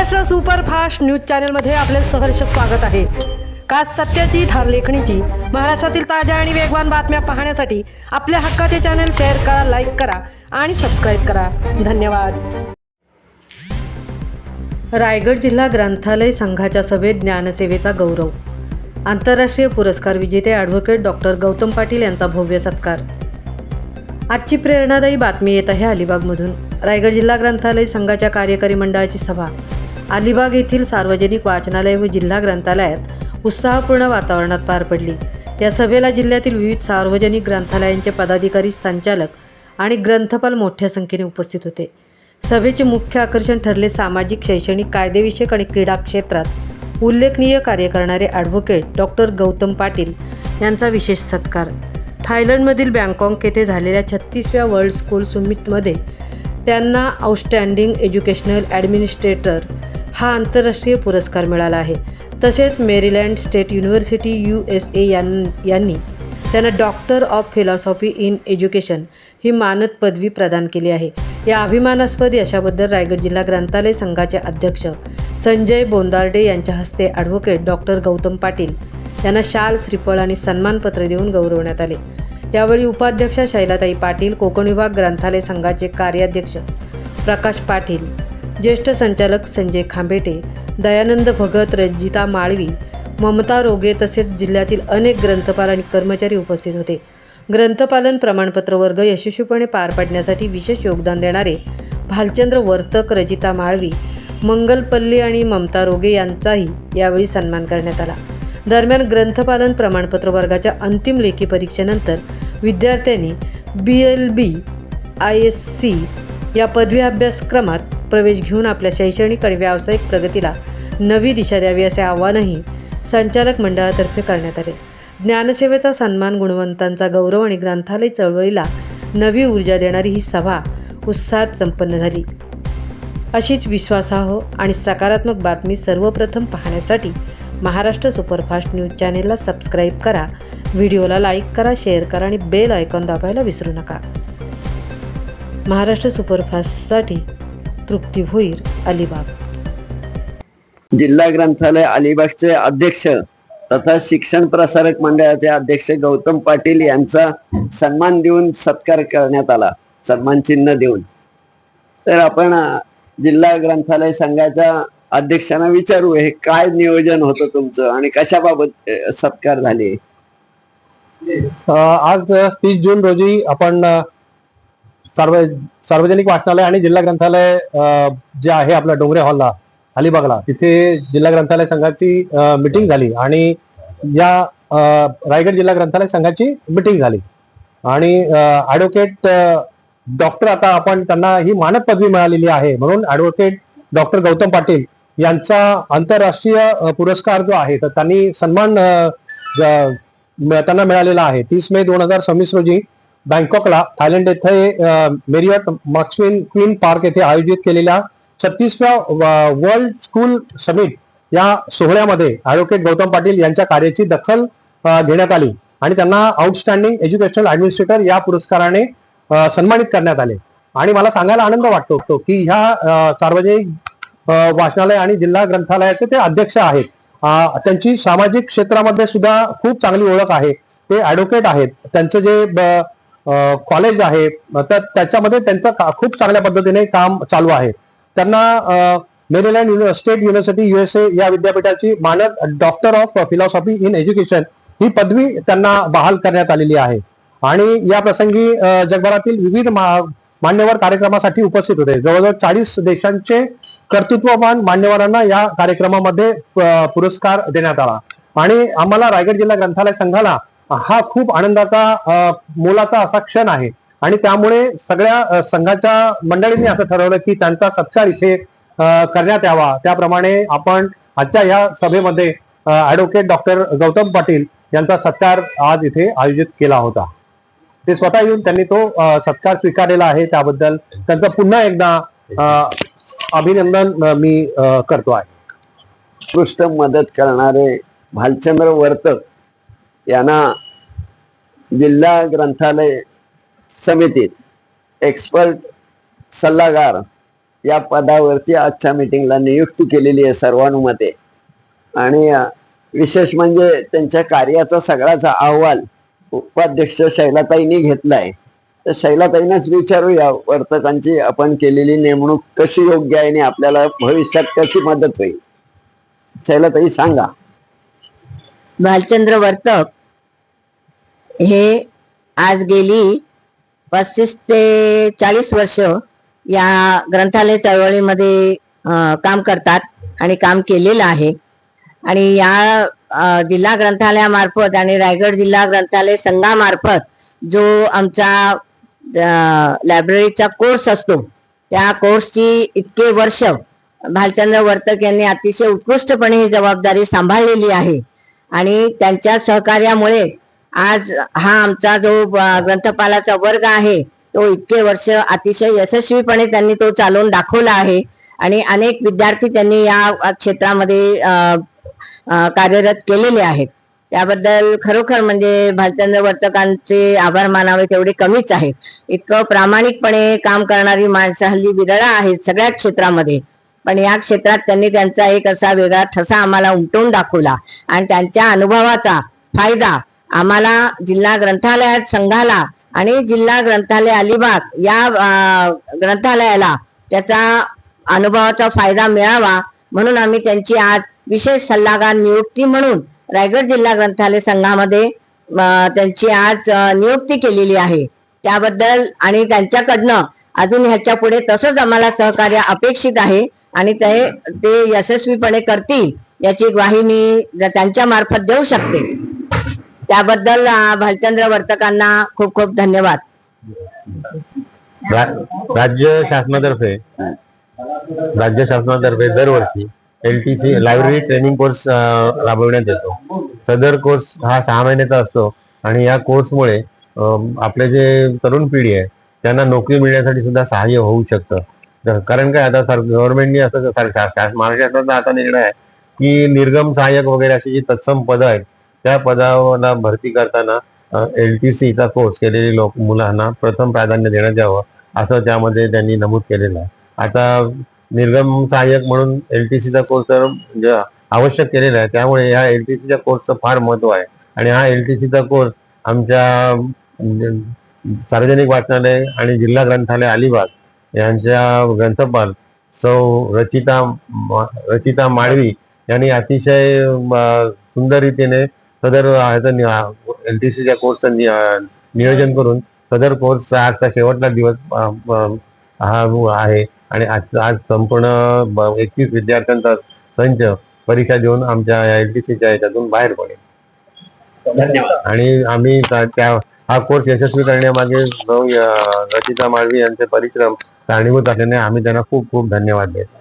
Maharashtra superfast news चॅनलमध्ये आपले सहर्ष स्वागत आहे। खास सत्याची ठार लेखणीची महाराष्ट्रातील ताज्या आणि वेगवान बातम्या पाहण्यासाठी आपल्या हक्काचे चॅनल शेअर करा, लाईक करा आणि सबस्क्राइब करा। धन्यवाद। रायगड जिल्हा ग्रंथालय संघाच्या सभेत ज्ञानसेवेचा गौरव। आंतरराष्ट्रीय पुरस्कार विजेते ॲडव्होकेट डॉक्टर गौतम पाटील यांचा भव्य सत्कार। आजची प्रेरणादायी बातमी येत आहे अलिबागमधून। रायगड जिल्हा ग्रंथालय संघाच्या कार्यकारी मंडळाची सभा अलिबाग येथील सार्वजनिक वाचनालय व जिल्हा ग्रंथालयात उत्साहपूर्ण वातावरणात पार पडली। या सभेला जिल्ह्यातील विविध सार्वजनिक ग्रंथालयांचे पदाधिकारी, संचालक आणि ग्रंथपाल मोठ्या संख्येने उपस्थित होते। सभेचे मुख्य आकर्षण ठरले सामाजिक, शैक्षणिक, कायदेविषयक आणि क्रीडा क्षेत्रात उल्लेखनीय कार्य करणारे ॲडव्होकेट डॉक्टर गौतम पाटील यांचा विशेष सत्कार। थायलंडमधील बँकॉक येथे झालेल्या 36व्या वर्ल्ड स्कूल समिटमध्ये त्यांना आउटस्टँडिंग एज्युकेशनल ॲडमिनिस्ट्रेटर हा आंतरराष्ट्रीय पुरस्कार मिळाला आहे। तसेच मेरीलँड स्टेट युनिव्हर्सिटी USA यांनी त्यांना doctor of philosophy in education ही मानद पदवी प्रदान केली आहे। या अभिमानास्पद यशाबद्दल रायगड जिल्हा ग्रंथालय संघाचे अध्यक्ष संजय बोंदार्डे यांच्या हस्ते ॲडव्होकेट डॉक्टर गौतम पाटील यांना शाल, श्रीफळ आणि सन्मानपत्र देऊन गौरवण्यात आले। यावेळी उपाध्यक्षा शैलाताई पाटील, कोकण विभाग ग्रंथालय संघाचे कार्याध्यक्ष प्रकाश पाटील, ज्येष्ठ संचालक संजय खांबेटे, दयानंद भगत, रंजिता माळवी, ममता रोगे तसेच जिल्ह्यातील अनेक ग्रंथपाल आणि कर्मचारी उपस्थित होते। ग्रंथपालन प्रमाणपत्र वर्ग यशस्वीपणे पार पाडण्यासाठी विशेष योगदान देणारे भालचंद्र वर्तक, रजिता माळवी, मंगलपल्ली आणि ममता रोगे यांचाही यावेळी सन्मान करण्यात आला। दरम्यान ग्रंथपालन प्रमाणपत्र वर्गाच्या अंतिम लेखी परीक्षेनंतर विद्यार्थ्यांनी BLB ISC या पदवी अभ्यासक्रमात प्रवेश घेऊन आपल्या शैक्षणिक आणि व्यावसायिक प्रगतीला नवी दिशा द्यावी असे आवाहनही संचालक मंडळातर्फे करण्यात आले। ज्ञानसेवेचा सन्मान, गुणवंतांचा गौरव आणि ग्रंथालय चळवळीला नवी ऊर्जा देणारी ही सभा उत्साहात संपन्न झाली। अशीच विश्वासार्ह आणि सकारात्मक बातमी सर्वप्रथम पाहण्यासाठी महाराष्ट्र सुपरफास्ट न्यूज चॅनेलला सबस्क्राईब करा, व्हिडिओला लाईक करा, शेअर करा आणि बेल आयकॉन दाबायला विसरू नका। महाराष्ट्र सुपरफास्टसाठी तृप्ती भोईर, अलिबाग। जिल्हा ग्रंथालय अलिबागचे अध्यक्ष तथा शिक्षण प्रसारक मंडळाचे अध्यक्ष गौतम पाटील यांचा सन्मान देऊन सत्कार करण्यात आला, सन्मान चिन्ह देऊन। तर आपण जिल्हा ग्रंथालय संघाच्या अध्यक्षांना विचारू, हे काय नियोजन होतं तुमचं आणि कशाबाबत सत्कार झाले? आज 30 जून रोजी आपण सार्वजनिक वाचनालय आणि जिल्हा ग्रंथालय जे आहे आपल्या डोंगरे हॉलला अलिबागला, तिथे जिल्हा ग्रंथालय संघाची मीटिंग झाली आणि या रायगड जिल्हा ग्रंथालय संघाची मीटिंग झाली आणि ॲडव्होकेट डॉक्टर, आता आपण त्यांना ही मानद पदवी मिळालेली आहे म्हणून ॲडव्होकेट डॉक्टर गौतम पाटील यांचा आंतरराष्ट्रीय पुरस्कार जो आहे तर त्यांनी सन्मान त्यांना मिळालेला आहे। 30 मे 2026 रोजी बँकॉकला थायलंड येथे मेरियट मॅक्सविन क्वीन पार्क येथे आयोजित केलेल्या 36व्या वर्ल्ड स्कूल समिट या सोहळ्यामध्ये ॲडव्होकेट गौतम पाटील यांच्या कार्याची दखल घेण्यात आली आणि त्यांना आउटस्टँडिंग एज्युकेशनल ॲडमिनिस्ट्रेटर या पुरस्काराने सन्मानित करण्यात आले। आणि मला सांगायला आनंद वाटतो की ह्या सार्वजनिक वाचनालय आणि जिल्हा ग्रंथालयाचे ते अध्यक्ष आहेत। त्यांची सामाजिक क्षेत्रामध्ये सुद्धा खूप चांगली ओळख आहे। ते ॲडव्होकेट आहेत, त्यांचं जे कॉलेज आहे तर त्याच्यामध्ये त्यांचं खूप चांगल्या पद्धतीने काम चालू आहे। त्यांना मेरीलँड स्टेट युनिव्हर्सिटी USA या विद्यापीठाची मानद doctor of philosophy in education ही पदवी त्यांना बहाल करण्यात आलेली आहे आणि या प्रसंगी जगभरातील विविध मान्यवर कार्यक्रमासाठी उपस्थित होते। जवळजवळ 40 देशांचे कर्तृत्ववान मान्यवरांना या कार्यक्रमामध्ये पुरस्कार देण्यात आला आणि आम्हाला रायगड जिल्हा ग्रंथालय संघाला हा खूप आनंदाचा मोलाचा असा क्षण आहे आणि त्यामुळे सगळ्या संघाच्या मंडळींनी असं ठरवलं की त्यांचा सत्कार इथे करण्यात यावा। त्याप्रमाणे आपण आजच्या या सभेमध्ये ॲडव्होकेट डॉक्टर गौतम पाटील यांचा सत्कार आज इथे आयोजित केला होता। ते स्वतः येऊन त्यांनी तो सत्कार स्वीकारलेला आहे, त्याबद्दल त्यांचं पुन्हा एकदा अभिनंदन मी करतो आहे। उत्कृष्ट मदत करणारे भालचंद्र वर्तक यांना जिल्हा ग्रंथालय समितीत एक्सपर्ट सल्लागार या पदावरती आजच्या मीटिंगला नियुक्ती केलेली आहे सर्वानुमते. आणि विशेष म्हणजे त्यांच्या कार्याचा सगळाचा अहवाल उपाध्यक्ष शैलाताईंनी घेतलाय. तर शैलाताईंनाच विचारूया वर्तकांची आपण केलेली नेमणूक कशी योग्य आहे आणि आपल्याला भविष्यात कशी मदत होईल. शैलाताई सांगा. भालचंद्र वर्तक हे आज गेली 35 ते 40 वर्ष या ग्रंथालय चळवळीमध्ये काम करतात आणि काम केलेलं आहे. आणि या जिल्हा ग्रंथालयामार्फत आणि रायगड जिल्हा ग्रंथालय संघामार्फत जो आमचा लायब्ररीचा कोर्स असतो त्या कोर्सची इतके वर्ष भालचंद्र वर्तक यांनी अतिशय उत्कृष्टपणे ही जबाबदारी सांभाळलेली आहे. आणि त्यांच्या सहकार्यामुळे आज हा आमचा जो ग्रंथपालाचा वर्ग आहे तो इतके वर्ष अतिशय यशस्वीपणे त्यांनी तो चालवून दाखवला आहे. आणि अनेक विद्यार्थी त्यांनी या क्षेत्रामध्ये कार्यरत केलेले आहेत. त्याबद्दल खरोखर म्हणजे भालचंद्र वर्तकांचे आभार मानावे तेवढे कमीच आहेत. इतकं प्रामाणिकपणे काम करणारी माणसं हल्ली विरळा आहेत सगळ्या क्षेत्रामध्ये, पण या क्षेत्रात त्यांनी त्यांचा एक असा वेगळा ठसा आम्हाला उमटवून दाखवला. आणि त्यांच्या अनुभवाचा फायदा आम्हाला जिल्हा ग्रंथालयात संघाला आणि जिल्हा ग्रंथालय अलिबाग या ग्रंथालयाला त्याचा अनुभवाचा फायदा मिळावा म्हणून आम्ही त्यांची आज विशेष सल्लागार नियुक्ती म्हणून रायगड जिल्हा ग्रंथालय संघामध्ये त्यांची आज नियुक्ती केलेली आहे. त्याबद्दल आणि त्यांच्याकडनं अजून ह्याच्या पुढे तसंच आम्हाला सहकार्य अपेक्षित आहे आणि ते यशस्वीपणे करतील याची ग्वाही मी त्यांच्या मार्फत देऊ शकते. त्याबद्दल भालचंद्र वर्तकांना खूप खूप धन्यवाद. राज्य शासनातर्फे दरवर्षी LTC लायब्ररी ट्रेनिंग कोर्स राबविण्यात येतो. सदर कोर्स हा 6 महिन्याचा असतो आणि या कोर्समुळे आपले जे तरुण पिढी आहे त्यांना नोकरी मिळण्यासाठी सुद्धा सहाय्य होऊ शकतं. कारण काय आता गव्हर्नमेंटने असं महाराष्ट्राचा आता निर्णय आहे की निर्गम सहाय्यक वगैरे अशी जी तत्सम पदं आहेत त्या पदावर भरती करताना LTCचा कोर्स केलेले मुलांना प्रथम प्राधान्य देण्यात यावं असं त्यामध्ये त्यांनी नमूद केलेलं आहे. आता निर्गम सहाय्यक म्हणून LTCचा कोर्स तर आवश्यक केलेला आहे, त्यामुळे ह्या LTCच्या कोर्सचं फार महत्व आहे. आणि हा LTCचा कोर्स आमच्या सार्वजनिक वाचनालय आणि जिल्हा ग्रंथालय अलिबाग यांच्या ग्रंथपाल सौ रचिता माळवी यांनी अतिशय सुंदर रीतीने सदर LTCच्या कोर्सचं नियोजन करून सदर कोर्स आजचा शेवटचा दिवस हा आहे. आणि आज संपूर्ण 21 विद्यार्थ्यांचा संच परीक्षा देऊन आमच्या LTCच्या याच्यातून बाहेर पडेल. धन्यवाद. आणि आम्ही हा कोर्स यशस्वी करण्यामागे रचिता माळवी यांचे परिश्रम कारणीभूत असल्याने आम्ही त्यांना खूप खूप धन्यवाद देतो.